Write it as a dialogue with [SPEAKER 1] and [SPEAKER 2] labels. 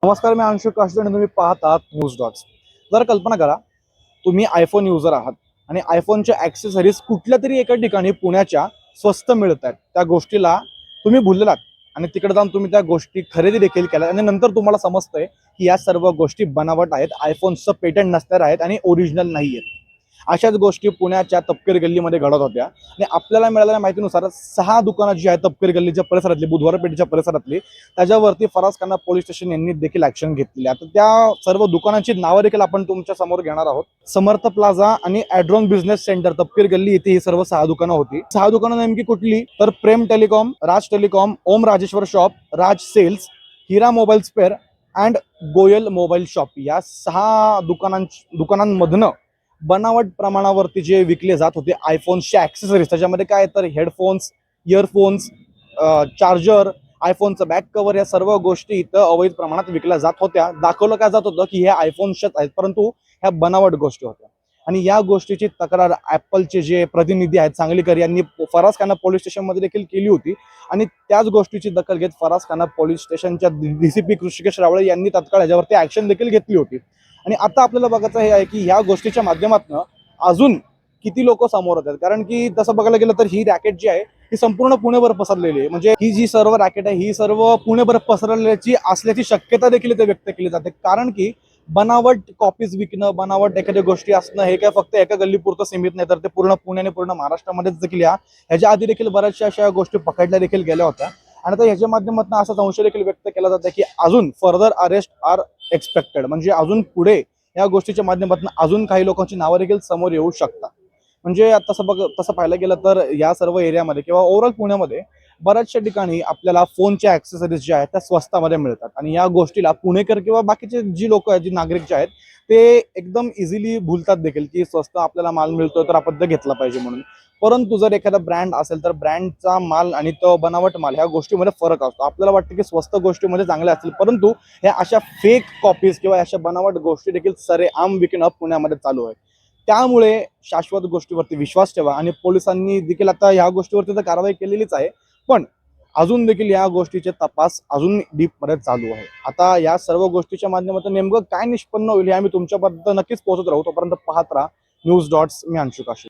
[SPEAKER 1] नमस्कार, मी अंशुक काशे आणि तुम्ही पाहतात न्यूज डॉट्स. जर कल्पना करा, तुम्ही आयफोन युजर आहात आणि आयफोनच्या ॲक्सेसरीज कुठल्या तरी एका ठिकाणी पुण्याच्या स्वस्त मिळत आहेत. त्या गोष्टीला तुम्ही भुललात आणि तिकडे जाऊन तुम्ही त्या गोष्टी खरेदी देखील केल्या आणि नंतर तुम्हाला समजतंय की या सर्व गोष्टी बनावट आहेत, आयफोनचं पेटंट नसणार आहेत आणि ओरिजिनल नाही आहेत. अशाच गोष्टी पुण्याच्या तपकीर गल्लीमध्ये घडत होत्या आणि आपल्याला मिळालेल्या माहितीनुसार 6 दुकानं जी आहेत तपकीर गल्लीच्या परिसरातली, बुधवार पेठेच्या परिसरातली, त्याच्यावरती फरासखाना पोलीस स्टेशन यांनी देखील ऍक्शन घेतलेली आहे. आता त्या सर्व दुकानांची नावं देखील आपण तुमच्या समोर घेणार आहोत. समर्थ प्लाझा आणि ॲड्रॉन बिझनेस सेंटर तपकीर गल्ली इथे ही सर्व 6 दुकानं होती. 6 दुकानं नेमकी कुठली? तर Prem telecom, Raj telecom, Om Rajeshwar shop, Raj sales, Hira mobile spare and Goyal mobile shop या 6 दुकानांमधनं बनावट प्रमाणावरती जे विकले जात होते आयफोनचे ॲक्सेसरीज, त्याच्यामध्ये काय तर हेडफोन्स, इयरफोन्स, चार्जर, आयफोनचं बॅक कव्हर या सर्व गोष्टी इथं अवैध प्रमाणात विकल्या जात होत्या. दाखवलं काय जात होतं की हे आयफोनच्याच आहेत, परंतु ह्या बनावट गोष्टी होत्या. आणि या गोष्टीची तक्रार ॲपलचे जे प्रतिनिधी आहेत सांगलीकर यांनी फरासखाना पोलीस स्टेशनमध्ये देखील केली होती आणि त्याच गोष्टीची दखल घेत फरासखाना पोलीस स्टेशनच्या DCP ऋषिकेश रावळे यांनी तत्काळ याच्यावरती ॲक्शन देखील घेतली होती. आणि आता आपल्याला बघायचं हे आहे की ह्या गोष्टीच्या माध्यमातून अजून किती लोक समोर येतात, कारण की तसं बघायला गेलं तर ही रॅकेट जी आहे ही संपूर्ण पुणेभर पसरलेली आहे. म्हणजे ही जी सर्व रॅकेट आहे ही सर्व पुणेभर पसरलेली असल्याची शक्यता देखील इथे व्यक्त केली जाते, कारण की बनावट कॉपीज विकणं, बनावट एखाद्या गोष्टी असणं हे काय फक्त एका गल्लीपुरतं सीमित नाही, तर ते पूर्ण पुणे आणि पूर्ण महाराष्ट्रामध्येच देखील ह्याच्या आधी देखील बऱ्याचशा अशा गोष्टी पकडल्या देखील गेल्या होत्या. आणि आता ह्याच्या माध्यमातून असा संशय देखील व्यक्त केला जातो की अजून फर्दर अरेस्ट आर एक्सपेक्टेड, म्हणजे अजून पुढे या गोष्टीच्या माध्यमातून अजून काही लोकांची नावं देखील समोर येऊ शकतात. म्हणजे तसं पाहायला गेलं तर या सर्व एरियामध्ये किंवा ओव्हरऑल पुण्यामध्ये बऱ्याचशा ठिकाणी आपल्याला फोनच्या ॲक्सेसरीज ज्या आहेत त्या स्वस्तामध्ये मिळतात आणि या गोष्टीला पुणेकर किंवा बाकीचे जी लोक आहेत, जी नागरिक जे आहेत, ते एकदम इझिली भूलतात देखील की स्वस्त आपल्याला माल मिळतोय तर आपण ते घेतला पाहिजे म्हणून. परंतु जर एखादा ब्रँड असेल तर ब्रँडचा माल आणि तो बनावट माल ह्या गोष्टीमध्ये फरक असतो. आपल्याला वाटतं की स्वस्त गोष्टीमध्ये चांगल्या असतील, परंतु ह्या अशा फेक कॉपीज किंवा अशा बनावट गोष्टी देखील सरेआम विकणं पुण्यामध्ये चालू आहे. त्यामुळे शाश्वत गोष्टीवरती विश्वास ठेवा आणि पोलिसांनी देखील आता ह्या गोष्टीवरती तर कारवाई केलेलीच आहे, पण अजून देखील या गोष्टीचे तपास अजून डीपमध्ये चालू आहे. आता या सर्व गोष्टीच्या माध्यमातून नेमकं काय निष्पन्न होईल हे आम्ही तुमच्यापर्यंत नक्कीच पोहोचत राहू. तोपर्यंत पाहत राहा न्यूज डॉट्स. मी अंशुक काशे.